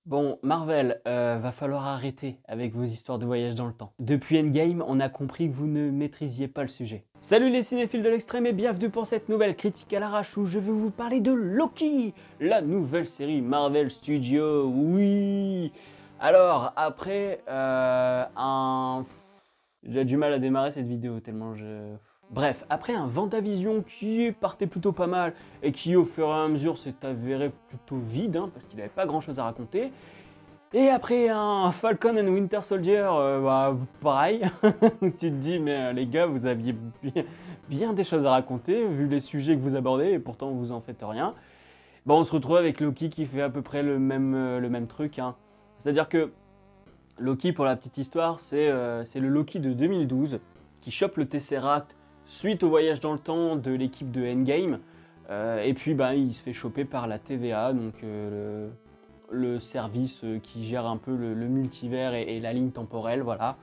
Bon, Marvel, va falloir arrêter avec vos histoires de voyage dans le temps. Depuis Endgame, on a compris que vous ne maîtrisiez pas le sujet. Salut les cinéphiles de l'extrême et bienvenue pour cette nouvelle critique à l'arrache où je vais vous parler de Loki, la nouvelle série Marvel Studios, oui. Alors, après J'ai du mal à démarrer cette vidéo tellement je... Bref, après un Vendavision qui partait plutôt pas mal et qui au fur et à mesure s'est avéré plutôt vide, hein, parce qu'il n'avait pas grand chose à raconter, et après un Falcon and Winter Soldier, pareil, tu te dis mais les gars vous aviez bien des choses à raconter vu les sujets que vous abordez et pourtant vous en faites rien. Bon, on se retrouve avec Loki qui fait à peu près le même truc, hein. C'est-à-dire que Loki, pour la petite histoire, c'est le Loki de 2012 qui chope le Tesseract suite au voyage dans le temps de l'équipe de Endgame. Et puis il se fait choper par la TVA, donc le service qui gère un peu le multivers et la ligne temporelle, voilà.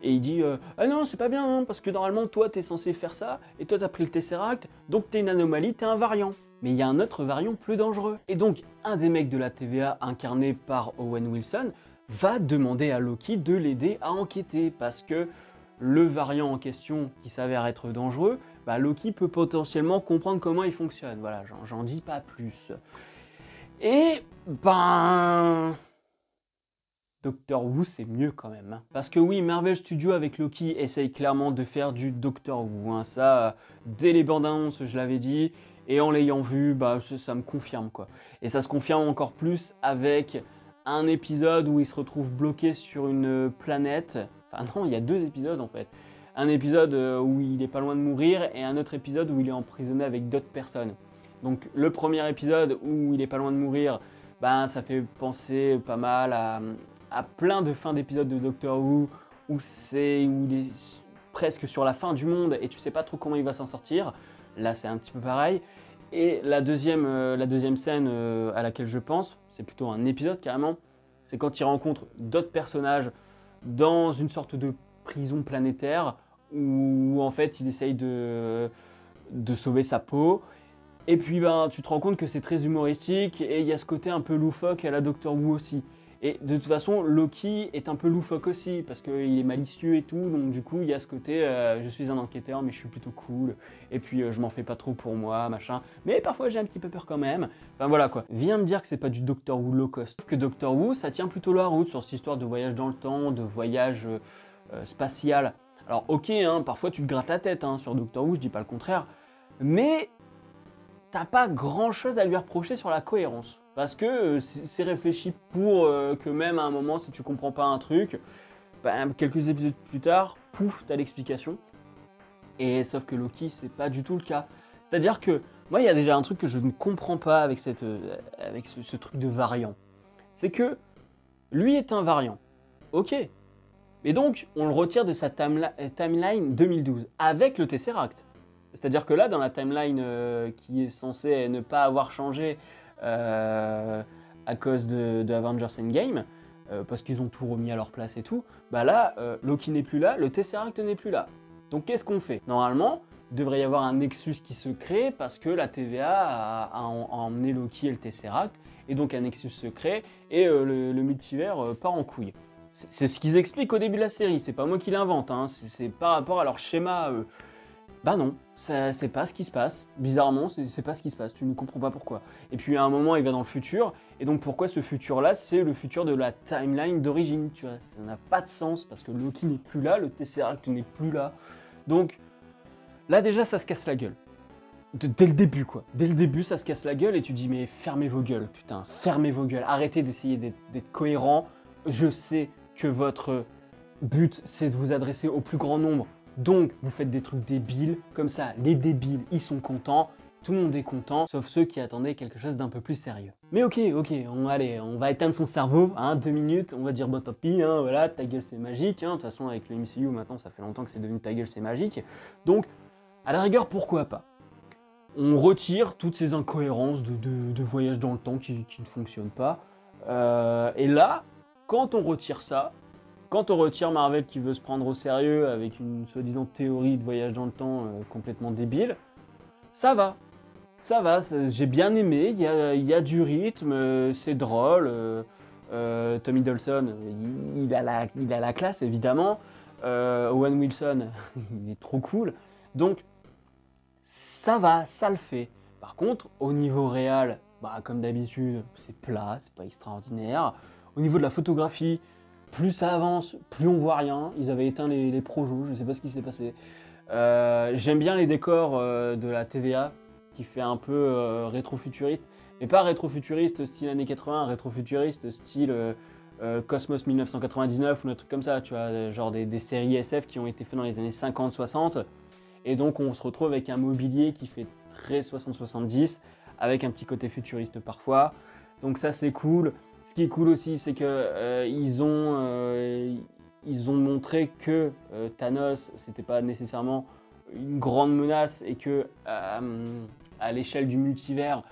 Et il dit ah non, c'est pas bien, hein, parce que normalement toi t'es censé faire ça, et toi t'as pris le Tesseract, donc t'es une anomalie, t'es un variant. Mais il y a un autre variant plus dangereux. Et donc un des mecs de la TVA, incarné par Owen Wilson, va demander à Loki de l'aider à enquêter, parce que le variant en question qui s'avère être dangereux, Loki peut potentiellement comprendre comment il fonctionne. Voilà, j'en dis pas plus. Et Doctor Who c'est mieux quand même, hein. Parce que oui, Marvel Studios avec Loki essaye clairement de faire du Doctor Who, hein. Ça, dès les bandes annonces, je l'avais dit, et en l'ayant vu, ça me confirme quoi. Et ça se confirme encore plus avec un épisode où il se retrouve bloqué sur une planète. Enfin non, il y a deux épisodes en fait. Un épisode où il est pas loin de mourir et un autre épisode où il est emprisonné avec d'autres personnes. Donc le premier épisode où il est pas loin de mourir, ça fait penser pas mal à plein de fins d'épisodes de Doctor Who où il est presque sur la fin du monde et tu sais pas trop comment il va s'en sortir. Là c'est un petit peu pareil. Et la deuxième scène à laquelle je pense, c'est plutôt un épisode carrément, c'est quand il rencontre d'autres personnages dans une sorte de prison planétaire où en fait il essaye de sauver sa peau. Et puis tu te rends compte que c'est très humoristique et il y a ce côté un peu loufoque à la Doctor Who aussi. Et de toute façon, Loki est un peu loufoque aussi, parce qu'il est malicieux et tout, donc du coup, il y a ce côté je suis un enquêteur, mais je suis plutôt cool, et puis je m'en fais pas trop pour moi, machin, mais parfois j'ai un petit peu peur quand même. Enfin voilà quoi. Viens me dire que c'est pas du Doctor Who low cost. Sauf que Doctor Who, ça tient plutôt la route sur cette histoire de voyage dans le temps, de voyage spatial. Alors ok, hein, parfois tu te grattes la tête hein, sur Doctor Who, je dis pas le contraire, mais t'as pas grand chose à lui reprocher sur la cohérence. Parce que c'est réfléchi pour que même à un moment, si tu comprends pas un truc, quelques épisodes plus tard, pouf, t'as l'explication. Et sauf que Loki, c'est pas du tout le cas. C'est-à-dire que moi, il y a déjà un truc que je ne comprends pas avec, ce truc de variant. C'est que lui est un variant. Ok. Mais donc, on le retire de sa timeline 2012 avec le Tesseract. C'est-à-dire que là, dans la timeline qui est censée ne pas avoir changé à cause de Avengers Endgame, parce qu'ils ont tout remis à leur place et tout, Loki n'est plus là, le Tesseract n'est plus là. Donc qu'est-ce qu'on fait? Normalement, il devrait y avoir un Nexus qui se crée parce que la TVA a emmené Loki et le Tesseract, et donc un Nexus se crée, et le multivers part en couille. C'est ce qu'ils expliquent au début de la série, c'est pas moi qui l'invente, hein, c'est par rapport à leur schéma. Non, c'est pas ce qui se passe. Bizarrement, c'est pas ce qui se passe. Tu ne comprends pas pourquoi. Et puis à un moment, il va dans le futur. Et donc pourquoi ce futur-là? C'est le futur de la timeline d'origine, tu vois. Ça n'a pas de sens parce que Loki n'est plus là, le Tesseract n'est plus là. Donc là déjà, ça se casse la gueule. Dès le début, quoi. Dès le début, ça se casse la gueule et tu dis mais fermez vos gueules, putain, fermez vos gueules. Arrêtez d'essayer d'être cohérent. Je sais que votre but, c'est de vous adresser au plus grand nombre. Donc, vous faites des trucs débiles, comme ça, les débiles, ils sont contents, tout le monde est content, sauf ceux qui attendaient quelque chose d'un peu plus sérieux. Mais ok, allez, on va éteindre son cerveau, hein, 2 minutes, on va dire bah tant pis, hein, voilà, ta gueule c'est magique, hein, de toute façon avec le MCU maintenant ça fait longtemps que c'est devenu ta gueule c'est magique, donc à la rigueur pourquoi pas. On retire toutes ces incohérences de voyage dans le temps qui ne fonctionnent pas, et là, quand on retire ça, quand on retire Marvel qui veut se prendre au sérieux avec une soi-disant théorie de voyage dans le temps complètement débile, ça va, j'ai bien aimé, il y a du rythme, c'est drôle, Tom Hiddleston, il a la classe évidemment. Owen Wilson, il est trop cool. Donc ça va, ça le fait. Par contre, au niveau réel, bah, comme d'habitude, c'est plat, c'est pas extraordinaire. Au niveau de la photographie, plus ça avance, plus on voit rien. Ils avaient éteint les projos, je sais pas ce qui s'est passé. J'aime bien les décors de la TVA, qui fait un peu rétro-futuriste. Mais pas rétro-futuriste style années 80, rétro-futuriste style Cosmos 1999 ou un truc comme ça, tu vois, genre des séries SF qui ont été faites dans les années 50-60. Et donc on se retrouve avec un mobilier qui fait très 60-70, avec un petit côté futuriste parfois. Donc ça c'est cool. Ce qui est cool aussi, c'est que ils ont montré que Thanos, c'était pas nécessairement une grande menace et que à l'échelle du multivers,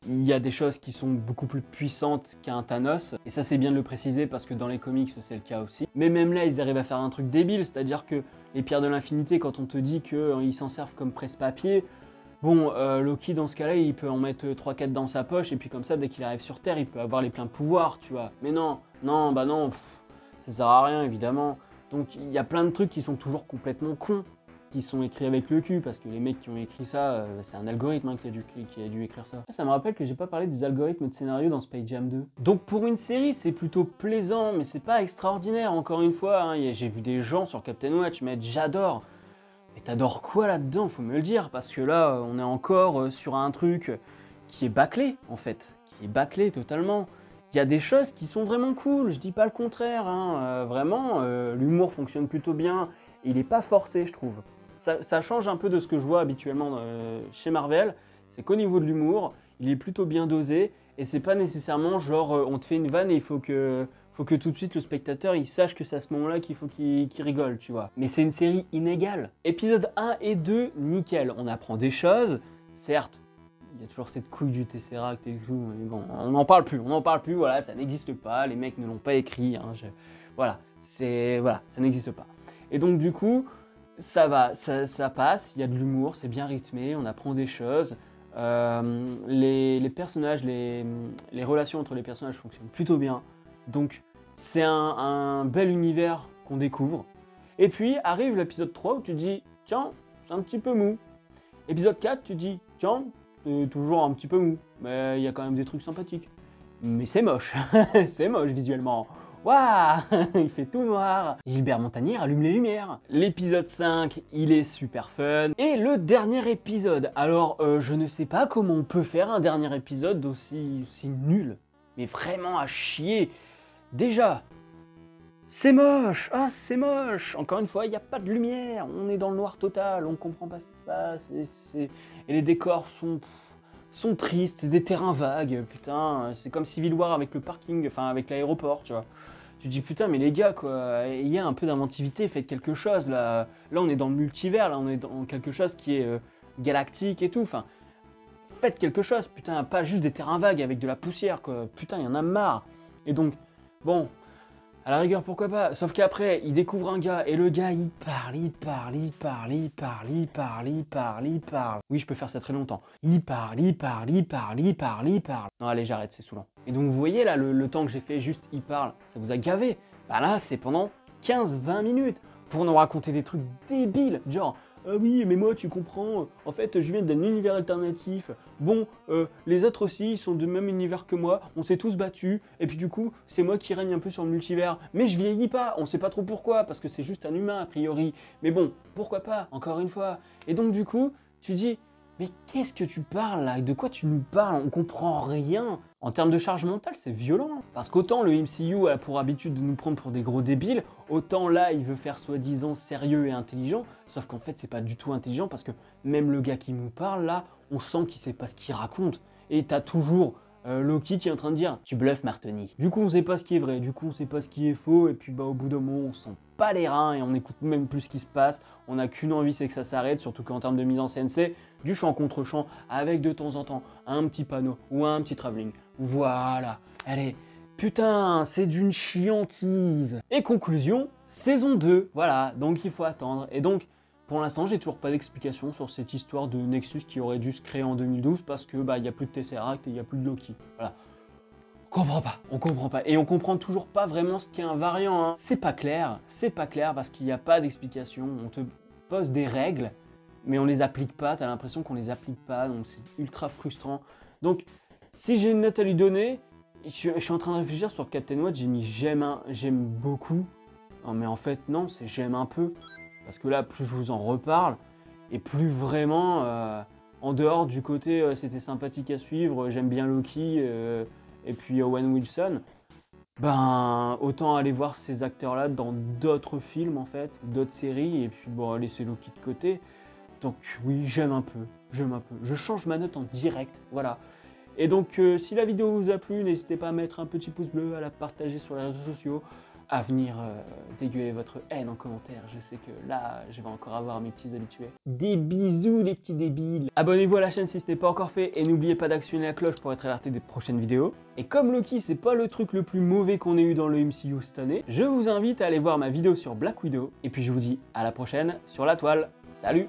il y a des choses qui sont beaucoup plus puissantes qu'un Thanos. Et ça c'est bien de le préciser parce que dans les comics c'est le cas aussi. Mais même là ils arrivent à faire un truc débile, c'est-à-dire que les pierres de l'infinité, quand on te dit qu'ils s'en servent comme presse-papier, bon, Loki dans ce cas-là il peut en mettre 3-4 dans sa poche et puis comme ça dès qu'il arrive sur Terre il peut avoir les pleins pouvoirs, tu vois. Mais non, ça sert à rien évidemment. Donc il y a plein de trucs qui sont toujours complètement cons, qui sont écrits avec le cul, parce que les mecs qui ont écrit ça, c'est un algorithme hein, qui a dû écrire ça. Ça me rappelle que j'ai pas parlé des algorithmes de scénario dans Space Jam 2. Donc pour une série, c'est plutôt plaisant, mais c'est pas extraordinaire, encore une fois. Hein, j'ai vu des gens sur Captain Watch mettre j'adore. Mais t'adores quoi là-dedans, faut me le dire, parce que là, on est encore sur un truc qui est bâclé, en fait. Qui est bâclé totalement. Il y a des choses qui sont vraiment cool, je dis pas le contraire. Hein. Vraiment, l'humour fonctionne plutôt bien. Et il est pas forcé, je trouve. Ça change un peu de ce que je vois habituellement chez Marvel, c'est qu'au niveau de l'humour, il est plutôt bien dosé, et c'est pas nécessairement genre on te fait une vanne et il faut que tout de suite le spectateur il sache que c'est à ce moment-là qu'il faut qu'il rigole, tu vois. Mais c'est une série inégale. Épisode 1 et 2, nickel, on apprend des choses, certes, il y a toujours cette couille du Tesseract et tout, mais bon, on n'en parle plus, voilà, ça n'existe pas, les mecs ne l'ont pas écrit, hein, voilà, ça n'existe pas. Et donc du coup, ça va, ça passe, il y a de l'humour, c'est bien rythmé, on apprend des choses. Les personnages, les relations entre les personnages fonctionnent plutôt bien. Donc c'est un bel univers qu'on découvre. Et puis arrive l'épisode 3 où tu te dis, tiens, c'est un petit peu mou. Épisode 4, tu te dis, tiens, c'est toujours un petit peu mou, mais il y a quand même des trucs sympathiques. Mais c'est moche, c'est moche visuellement. Waouh, il fait tout noir. Gilbert Montagnier allume les lumières. L'épisode 5, il est super fun. Et le dernier épisode. Alors, je ne sais pas comment on peut faire un dernier épisode aussi nul. Mais vraiment à chier. Déjà, c'est moche. Ah, c'est moche. Encore une fois, il n'y a pas de lumière. On est dans le noir total. On comprend pas ce qui se passe. Et les décors sont tristes, c'est des terrains vagues, putain, c'est comme Civil War avec le parking, enfin avec l'aéroport, tu vois. Tu te dis putain mais les gars quoi, il y a un peu d'inventivité, faites quelque chose là. Là on est dans le multivers, là on est dans quelque chose qui est galactique et tout, enfin faites quelque chose, putain, pas juste des terrains vagues avec de la poussière quoi, putain il y en a marre. Et donc, bon, à la rigueur, pourquoi pas. Sauf qu'après, il découvre un gars, et le gars, il parle. Oui, je peux faire ça très longtemps. Il parle. Non, allez, j'arrête, c'est saoulant. Et donc, vous voyez, là, le temps que j'ai fait juste il parle, ça vous a gavé. Bah là, c'est pendant 15-20 minutes pour nous raconter des trucs débiles, genre... Ah oui, mais moi, tu comprends, en fait, je viens d'un univers alternatif. Bon, les autres aussi, ils sont du même univers que moi, on s'est tous battus, et puis du coup, c'est moi qui règne un peu sur le multivers. Mais je vieillis pas, on sait pas trop pourquoi, parce que c'est juste un humain, a priori. Mais bon, pourquoi pas, encore une fois. Et donc, du coup, tu dis, mais qu'est-ce que tu parles là? De quoi tu nous parles? On comprend rien. En termes de charge mentale, c'est violent. Parce qu'autant le MCU a pour habitude de nous prendre pour des gros débiles, autant là, il veut faire soi-disant sérieux et intelligent, sauf qu'en fait, c'est pas du tout intelligent parce que même le gars qui nous parle là, on sent qu'il sait pas ce qu'il raconte. Et t'as toujours Loki qui est en train de dire « Tu bluffes, Martoni ». Du coup, on sait pas ce qui est vrai, du coup, on sait pas ce qui est faux, et puis bah au bout d'un moment, on sent pas les reins et on écoute même plus ce qui se passe. On n'a qu'une envie, c'est que ça s'arrête, surtout qu'en termes de mise en scène, c'est du chant contre chant, avec de temps en temps un petit panneau ou un petit travelling. Voilà, allez, putain, c'est d'une chiantise. Et conclusion, saison 2, voilà, donc il faut attendre. Et donc, pour l'instant, j'ai toujours pas d'explication sur cette histoire de Nexus qui aurait dû se créer en 2012 parce que bah il y a plus de Tesseract et il y a plus de Loki. Voilà. on comprend pas. Et on comprend toujours pas vraiment ce qu'est un variant, hein. C'est pas clair parce qu'il n'y a pas d'explication. On te pose des règles, mais on les applique pas, t'as l'impression qu'on les applique pas, donc c'est ultra frustrant. Donc, si j'ai une note à lui donner, je suis en train de réfléchir sur Captain Watch, j'ai mis j'aime beaucoup. Non, mais en fait, non, c'est j'aime un peu. Parce que là, plus je vous en reparle, et plus vraiment, en dehors du côté c'était sympathique à suivre, j'aime bien Loki, et puis Owen Wilson, ben autant aller voir ces acteurs-là dans d'autres films en fait, d'autres séries, et puis bon, laisser Loki de côté. Donc oui, j'aime un peu. Je change ma note en direct, voilà. Et donc si la vidéo vous a plu, n'hésitez pas à mettre un petit pouce bleu, à la partager sur les réseaux sociaux, à venir dégueuler votre haine en commentaire. Je sais que là, je vais encore avoir mes petits habitués. Des bisous les petits débiles. Abonnez-vous à la chaîne si ce n'est pas encore fait et n'oubliez pas d'actionner la cloche pour être alerté des prochaines vidéos. Et comme Loki, c'est pas le truc le plus mauvais qu'on ait eu dans le MCU cette année, je vous invite à aller voir ma vidéo sur Black Widow. Et puis je vous dis à la prochaine sur la toile. Salut!